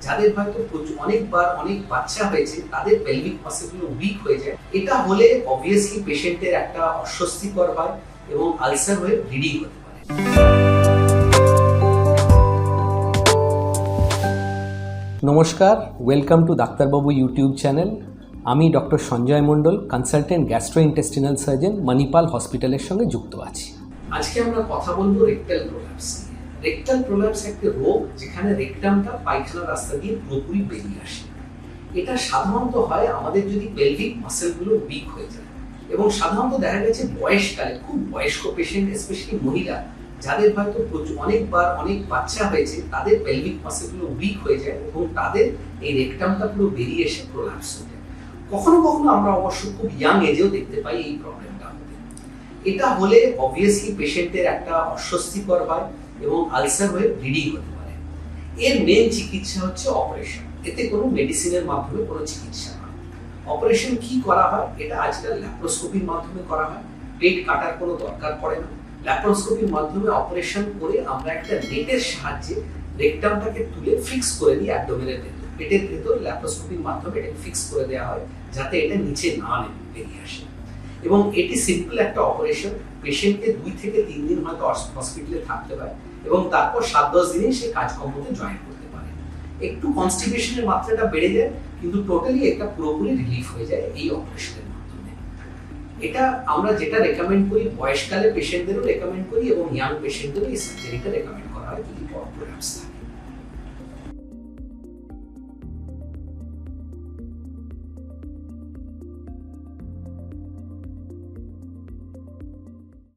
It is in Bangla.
যাদের হয়তো অনেক বাচ্চা হয়েছে তাদের পেলভিক মাসলগুলো উইক হয়ে যায়। এটা হলে অবভিয়াসলি পেশেন্টের একটা অস্বস্তিকর হয় এবং আলসার হয়ে ব্লিডিং হতে পারে। নমস্কার, ওয়েলকাম টু ডাক্তারবাবু ইউটিউব চ্যানেল। আমি ডক্টর সঞ্জয় মণ্ডল, কনসালটেন্ট গ্যাস্ট্রোইন্টেস্টিনাল সার্জন, মণিপাল হসপিটালের সঙ্গে যুক্ত আছি। আজকে আমরা কথা বলবো রেকটাল প্রোল্যাপস নিয়ে। রেকটাল প্রোল্যাপস একটা রোগ যেখানে রেকটামটা পায়খানা রাস্তা দিয়ে পুরোপুরি বেরিয়ে আসে। এটা সাধারণত হয় আমাদের যদি পেলভিক মাসলগুলো উইক হয়ে যায়, এবং সাধারণত দেখা গেছে বয়সকালে খুব বয়স্ক পেশেন্ট, স্পেশালি মহিলা যাদের হয়তো অনেক বাচ্চা হয়েছে তাদের পেলভিক মাসলগুলো উইক হয়ে যায় এবং তাদের এই রেকটামটা পুরো বেরিয়ে এসে প্রোল্যাপস হয়ে যায়। কখনো কখনো আমরা অবশ্য খুব ইয়াং এজেও দেখতে পাই এই প্রবলেমটা হতে। এটা হলে অবভিয়াসলি পেশেন্টের একটা অস্বস্তিকর হয় এবং আলসার হয়ে ব্লিডিং হতে পারে। এর মেন চিকিৎসা হচ্ছে অপারেশন। এতে কোনো মেডিসিনের মাধ্যমে কোনো চিকিৎসা নয়। অপারেশন কি করা হয়? এটা আজকাল ল্যাপ্রোস্কোপির মাধ্যমে করা হয়। পেট কাটার কোনো দরকার পড়ে না। ল্যাপ্রোস্কোপির মাধ্যমে অপারেশন করে আমরা একটা নেটের সাহায্যে রেকটামটাকে তুলে ফিক্স করে দিই অ্যাবডোমেনের ভেতর। পেটের ভেতর ল্যাপ্রোস্কোপির মাধ্যমে এটাকে ফিক্স করে দেওয়া হয় যাতে এটা নিচে না বেরিয়ে আসে। এবং এটি সিম্পল একটা অপারেশন। পেশেন্টকে 2 থেকে 3 দিন হয়তো হসপিটালে থাকতে হয় এবং তারপর 7-10 দিনে সে কাজকর্মতে জয়েন করতে পারে। একটু কনস্টিপেশনের মাত্রাটা বেড়ে যায়, কিন্তু টোটালি একটা পুরোপুরি রিলিফ হয়ে যায় এই অপারেশনের মাধ্যমে। এটা আমরা যেটা রেকমেন্ড করি, বয়সকালে পেশেন্টদেরও রেকমেন্ড করি এবং ইয়াং পেশেন্টদেরও এই সার্জারিটা রেকমেন্ড করা হয় যদি প্রোল্যাপস থাকে।